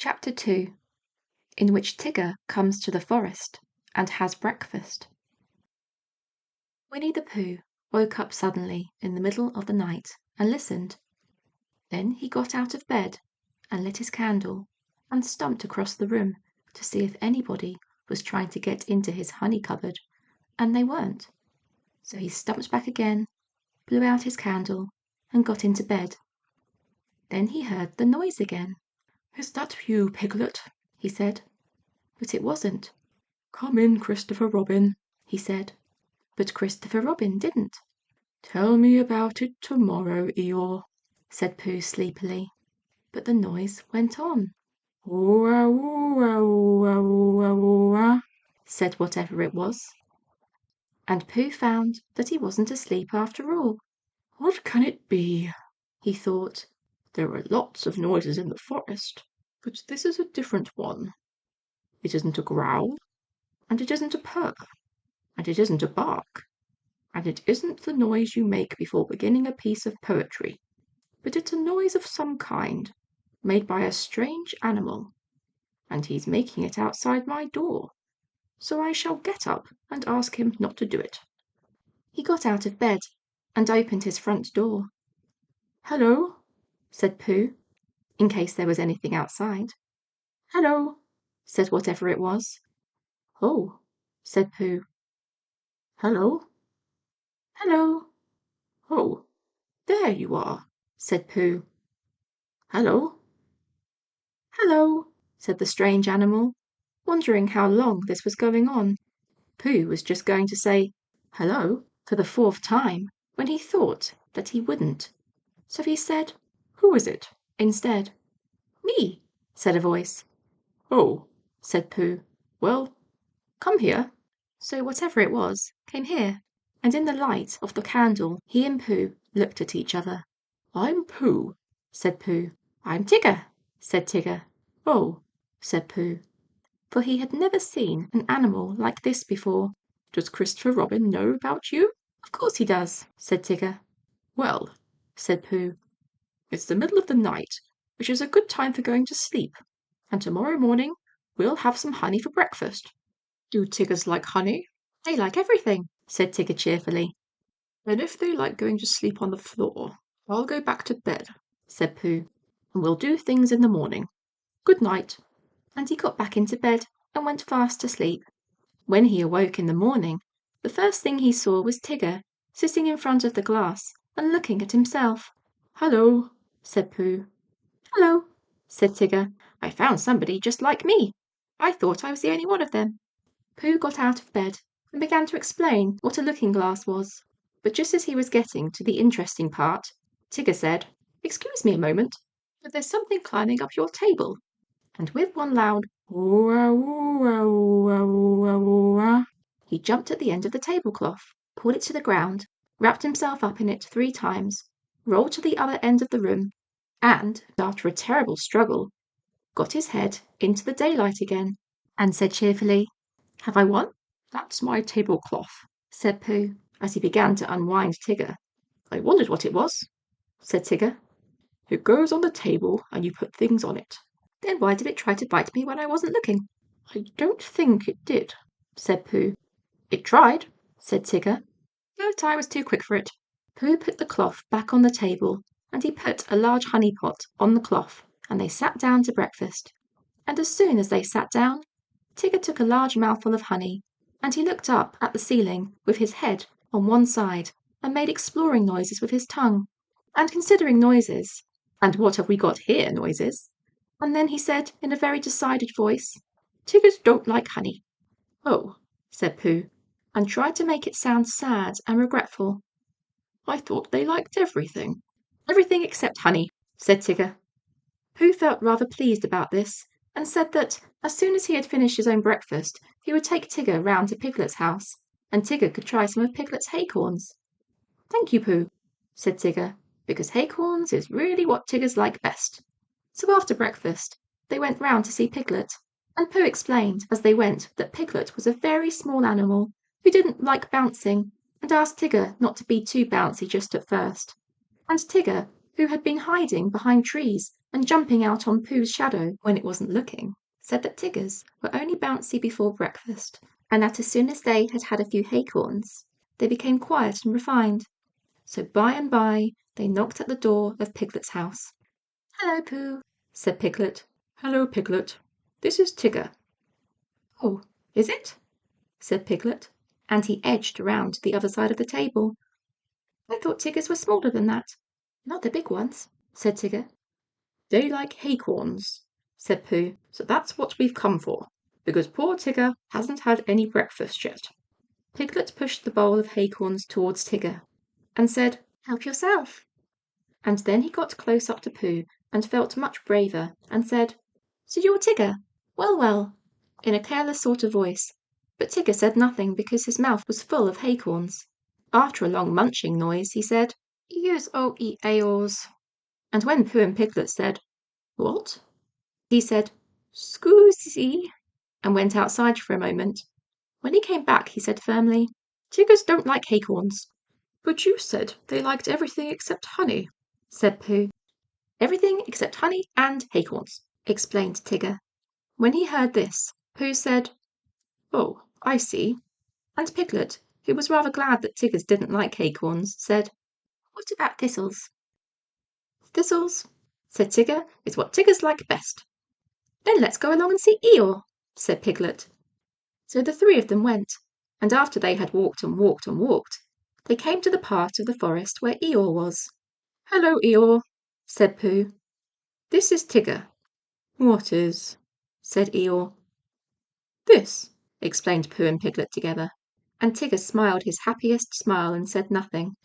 Chapter 2, in which Tigger comes to the forest and has breakfast. Winnie the Pooh woke up suddenly in the middle of the night and listened. Then he got out of bed and lit his candle and stumped across the room to see if anybody was trying to get into his honey cupboard, and they weren't. So he stumped back again, blew out his candle, and got into bed. Then he heard the noise again. "Is that you, Piglet?" he said. But it wasn't. "Come in, Christopher Robin," he said. But Christopher Robin didn't. "Tell me about it tomorrow, Eeyore," said Pooh sleepily. But the noise went on. "Ooh-ah, ooh-ah, ooh-ah, ooh-ah, ooh-ah," said whatever it was. And Pooh found that he wasn't asleep after all. "What can it be?" he thought. "There are lots of noises in the forest, but this is a different one. It isn't a growl, and it isn't a purr, and it isn't a bark, and it isn't the noise you make before beginning a piece of poetry, but it's a noise of some kind, made by a strange animal, and he's making it outside my door, so I shall get up and ask him not to do it." He got out of bed and opened his front door. "Hello," said Pooh, in case there was anything outside. "Hello," said whatever it was. "Oh," said Pooh. "Hello." "Hello." "Oh, there you are," said Pooh. "Hello." "Hello," said the strange animal, wondering how long this was going on. Pooh was just going to say "Hello" for the 4th time when he thought that he wouldn't. So he said "Who is it?" instead. "Me," said a voice. "Oh," said Pooh. "Well, come here." So whatever it was came here, and in the light of the candle he and Pooh looked at each other. "I'm Pooh," said Pooh. "I'm Tigger," said Tigger. "Oh," said Pooh, for he had never seen an animal like this before. "Does Christopher Robin know about you?" "Of course he does," said Tigger. "Well," said Pooh, "it's the middle of the night, which is a good time for going to sleep, and tomorrow morning we'll have some honey for breakfast. Do Tiggers like honey?" "They like everything," said Tigger cheerfully. "Then if they like going to sleep on the floor, I'll go back to bed," said Pooh, "and we'll do things in the morning. Good night." And he got back into bed and went fast asleep. When he awoke in the morning, the first thing he saw was Tigger sitting in front of the glass and looking at himself. "Hello," said Pooh. "Hello," said Tigger. "I found somebody just like me. I thought I was the only one of them." Pooh got out of bed and began to explain what a looking-glass was. But just as he was getting to the interesting part, Tigger said, "Excuse me a moment, but there's something climbing up your table." And with one loud "Ooh-ah, ooh-ah, ooh-ah, ooh-ah, ooh-ah," he jumped at the end of the tablecloth, pulled it to the ground, wrapped himself up in it 3 times, rolled to the other end of the room, and, after a terrible struggle, got his head into the daylight again, and said cheerfully, "Have I won?" "That's my tablecloth," said Pooh, as he began to unwind Tigger. "I wondered what it was," said Tigger. "It goes on the table, and you put things on it." "Then why did it try to bite me when I wasn't looking?" "I don't think it did," said Pooh. "It tried," said Tigger, "but I was too quick for it." Pooh put the cloth back on the table, and he put a large honey pot on the cloth, and they sat down to breakfast. And as soon as they sat down, Tigger took a large mouthful of honey, and he looked up at the ceiling with his head on one side and made exploring noises with his tongue, and considering noises, and what have we got here noises. And then he said in a very decided voice, "Tiggers don't like honey." "Oh," said Pooh, and tried to make it sound sad and regretful. "I thought they liked everything." "Everything except honey," said Tigger. Pooh felt rather pleased about this, and said that as soon as he had finished his own breakfast he would take Tigger round to Piglet's house, and Tigger could try some of Piglet's acorns. "Thank you, Pooh," said Tigger, because acorns is really what Tiggers like best. So after breakfast they went round to see Piglet, and Pooh explained as they went that Piglet was a very small animal who didn't like bouncing, and asked Tigger not to be too bouncy just at first. And Tigger, who had been hiding behind trees and jumping out on Pooh's shadow when it wasn't looking, said that Tiggers were only bouncy before breakfast, and that as soon as they had had a few acorns, they became quiet and refined. So by and by they knocked at the door of Piglet's house. "Hello, Pooh," said Piglet. "Hello, Piglet. This is Tigger." "Oh, is it?" said Piglet, and he edged round to the other side of the table. "I thought Tiggers were smaller than that." "Not the big ones," said Tigger. "They like acorns," said Pooh, "so that's what we've come for, because poor Tigger hasn't had any breakfast yet." Piglet pushed the bowl of acorns towards Tigger, and said, "Help yourself." And then he got close up to Pooh, and felt much braver, and said, "So you're Tigger? Well, well," in a careless sort of voice. But Tigger said nothing, because his mouth was full of acorns. After a long munching noise, he said, "Ears o e aors." And when Pooh and Piglet said, "What?" he said, "Scusi," and went outside for a moment. When he came back, he said firmly, "Tiggers don't like acorns." "But you said they liked everything except honey," said Pooh. "Everything except honey and acorns," explained Tigger. When he heard this, Pooh said, "Oh, I see." and Piglet, who was rather glad that Tiggers didn't like acorns, said, "What about thistles?" "Thistles," said Tigger, "is what Tiggers like best." "Then let's go along and see Eeyore," said Piglet. So the three of them went, and after they had walked and walked and walked, they came to the part of the forest where Eeyore was. "Hello, Eeyore," said Pooh. "This is Tigger." "What is?" said Eeyore. "This," explained Pooh and Piglet together, and Tigger smiled his happiest smile and said nothing.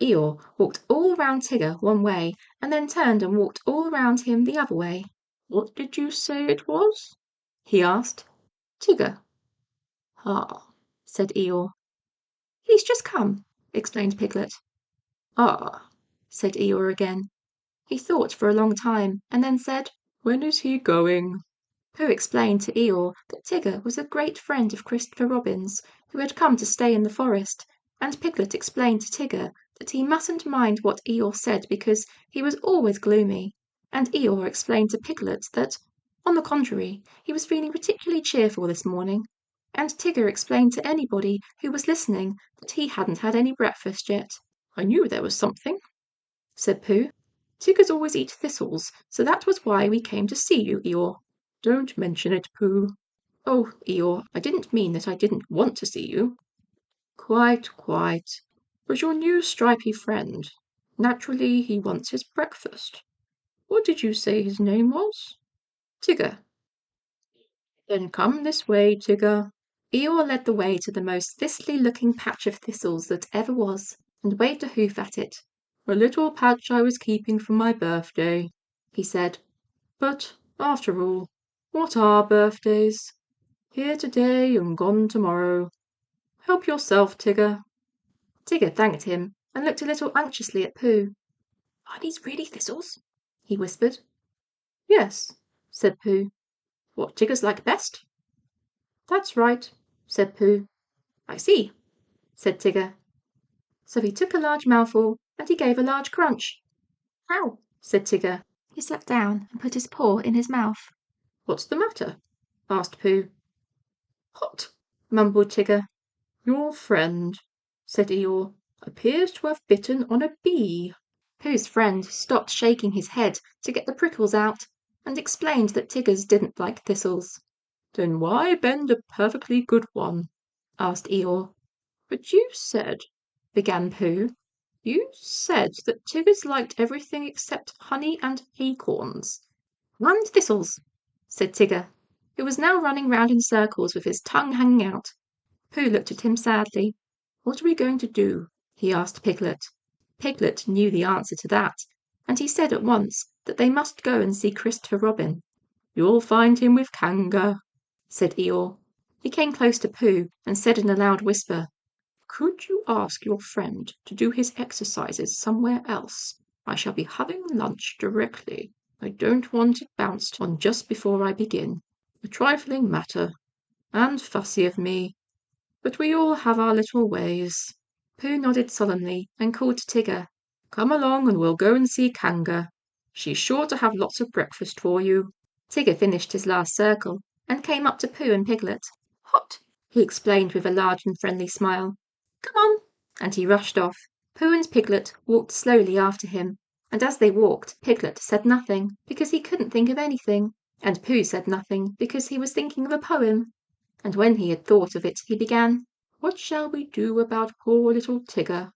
Eeyore walked all round Tigger one way, and then turned and walked all round him the other way. "What did you say it was?" he asked. "Tigger." "Ah," said Eeyore. "He's just come," explained Piglet. "Ah," said Eeyore again. He thought for a long time, and then said, "When is he going?" Pooh explained to Eeyore that Tigger was a great friend of Christopher Robin's, who had come to stay in the forest, and Piglet explained to Tigger that he mustn't mind what Eeyore said because he was always gloomy, and Eeyore explained to Piglet that, on the contrary, he was feeling particularly cheerful this morning, and Tigger explained to anybody who was listening that he hadn't had any breakfast yet. "I knew there was something," said Pooh. "Tiggers always eat thistles, so that was why we came to see you, Eeyore." "Don't mention it, Pooh." "Oh, Eeyore, I didn't mean that I didn't want to see you." "Quite, quite. But your new stripy friend, naturally he wants his breakfast. What did you say his name was?" "Tigger." "Then come this way, Tigger." Eeyore led the way to the most thistly-looking patch of thistles that ever was, and waved a hoof at it. "A little patch I was keeping for my birthday," he said. "But, after all, what are birthdays? Here today and gone tomorrow. Help yourself, Tigger." Tigger thanked him, and looked a little anxiously at Pooh. "Are these really thistles?" he whispered. "Yes," said Pooh. "what Tiggers like best." "That's right," said Pooh. "I see," said Tigger. So he took a large mouthful, and he gave a large crunch. "Ow!" said Tigger. He sat down and put his paw in his mouth. "What's the matter?" asked Pooh. "Hot," mumbled Tigger. "Your friend," said Eeyore, "appears to have bitten on a bee." Pooh's friend stopped shaking his head to get the prickles out, and explained that Tiggers didn't like thistles. "Then why bend a perfectly good one?" asked Eeyore. "But you said," began Pooh. "you said that Tiggers liked everything except honey and acorns." "And thistles," said Tigger, who was now running round in circles with his tongue hanging out. Pooh looked at him sadly. "What are we going to do?" he asked Piglet. Piglet knew the answer to that, and he said at once that they must go and see Christopher Robin. "You'll find him with Kanga," said Eeyore. He came close to Pooh and said in a loud whisper, "Could you ask your friend to do his exercises somewhere else? I shall be having lunch directly. I don't want it bounced on just before I begin. A trifling matter, and fussy of me, but we all have our little ways." Pooh nodded solemnly and called to Tigger. Come along and we'll go and see Kanga. She's sure to have lots of breakfast for you." Tigger finished his last circle and came up to Pooh and Piglet. "Hot," he explained with a large and friendly smile. "Come on," and he rushed off. Pooh and Piglet walked slowly after him, and as they walked, Piglet said nothing because he couldn't think of anything, and Pooh said nothing because he was thinking of a poem. And when he had thought of it, he began, "What shall we do about poor little Tigger?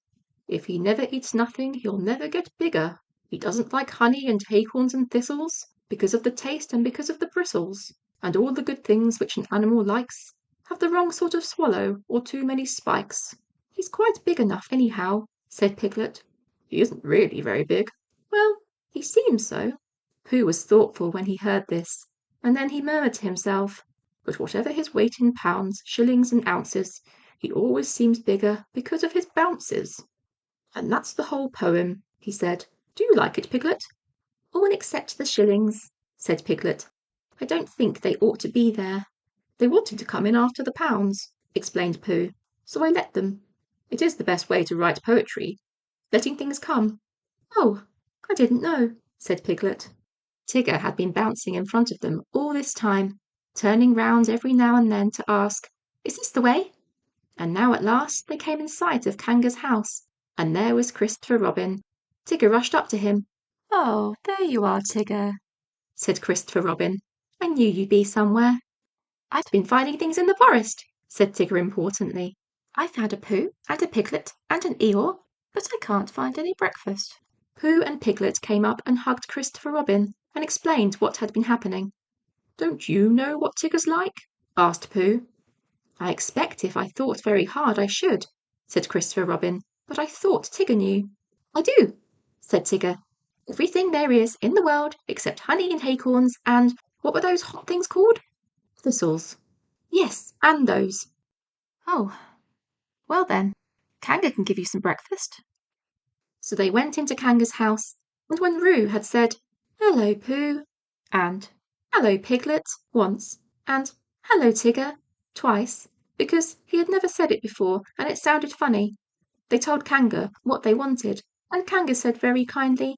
If he never eats nothing, he'll never get bigger. He doesn't like honey and acorns and thistles, because of the taste and because of the bristles. And all the good things which an animal likes have the wrong sort of swallow or too many spikes." "He's quite big enough, anyhow," said Piglet. "He isn't really very big." "Well, he seems so." Pooh was thoughtful when he heard this, and then he murmured to himself, "But whatever his weight in pounds, shillings, and ounces, he always seems bigger because of his bounces. And that's the whole poem," he said. "Do you like it, Piglet?" "All except the shillings," said Piglet. "I don't think they ought to be there." "They wanted to come in after the pounds," explained Pooh, "so I let them. It is the best way to write poetry, letting things come." "Oh, I didn't know," said Piglet. Tigger had been bouncing in front of them all this time, turning round every now and then to ask, "Is this the way?" And now at last they came in sight of Kanga's house, and there was Christopher Robin. Tigger rushed up to him. "Oh, there you are, Tigger," said Christopher Robin. "I knew you'd be somewhere." "I've been finding things in the forest," said Tigger importantly. "I found a Pooh and a Piglet and an Eeyore, but I can't find any breakfast." Pooh and Piglet came up and hugged Christopher Robin and explained what had been happening. "Don't you know what Tigger's like?" asked Pooh. "I expect if I thought very hard I should," said Christopher Robin, "but I thought Tigger knew." "I do," said Tigger. "Everything there is in the world except honey and acorns and what were those hot things called?" "Thistles." "Yes, and those." "Oh, well then, Kanga can give you some breakfast." So they went into Kanga's house, and when Roo had said, "Hello, Pooh," and "Hello, Piglet," once, and "Hello, Tigger," twice, because he had never said it before and it sounded funny, they told Kanga what they wanted, and Kanga said very kindly,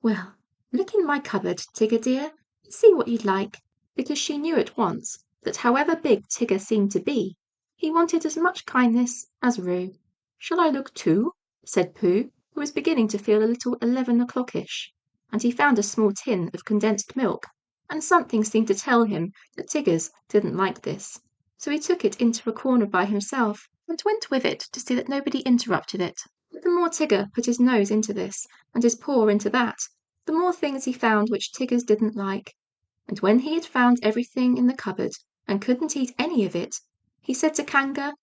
"Well, look in my cupboard, Tigger dear, and see what you'd like," because she knew at once that however big Tigger seemed to be, he wanted as much kindness as Roo. "Shall I look too?" said Pooh, who was beginning to feel a little 11 o'clockish, and he found a small tin of condensed milk, and something seemed to tell him that Tiggers didn't like this, so he took it into a corner by himself, and went with it to see that nobody interrupted it. But the more Tigger put his nose into this, and his paw into that, the more things he found which Tiggers didn't like, and when he had found everything in the cupboard, and couldn't eat any of it, he said to Kanga,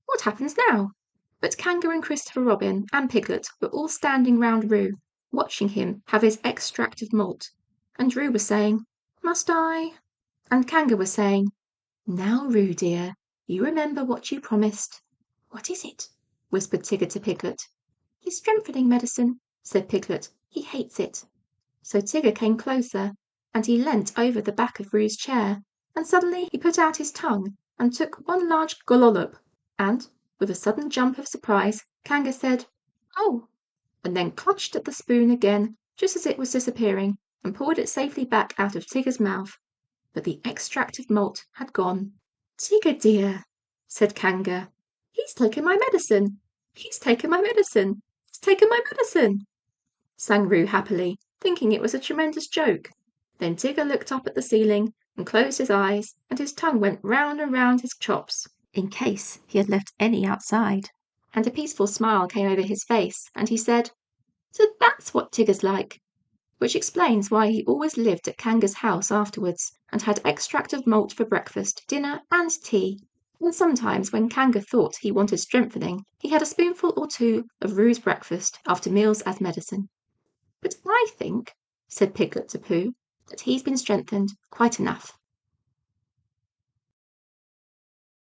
"What happens now?" But Kanga and Christopher Robin and Piglet were all standing round Roo, watching him have his extract of malt, and Roo was saying, "Must I?" And Kanga was saying, "Now, Roo dear, you remember what you promised." "What is it?" whispered Tigger to Piglet. "His strengthening medicine," said Piglet. "He hates it." So Tigger came closer, and he leant over the back of Roo's chair, and suddenly he put out his tongue and took one large gullollop, and with a sudden jump of surprise, Kanga said, "Oh," and then clutched at the spoon again just as it was disappearing, and poured it safely back out of Tigger's mouth. But the extract of malt had gone. "Tigger dear," said Kanga, "he's taken my medicine! He's taken my medicine! He's taken my medicine!" sang Roo happily, thinking it was a tremendous joke. Then Tigger looked up at the ceiling and closed his eyes, and his tongue went round and round his chops, in case he had left any outside, and a peaceful smile came over his face, and he said, "So that's what Tigger's like," which explains why he always lived at Kanga's house afterwards, and had extract of malt for breakfast, dinner, and tea, and sometimes when Kanga thought he wanted strengthening, he had a spoonful or two of Roo's breakfast after meals as medicine. "But I think," said Piglet to Pooh, "that he's been strengthened quite enough."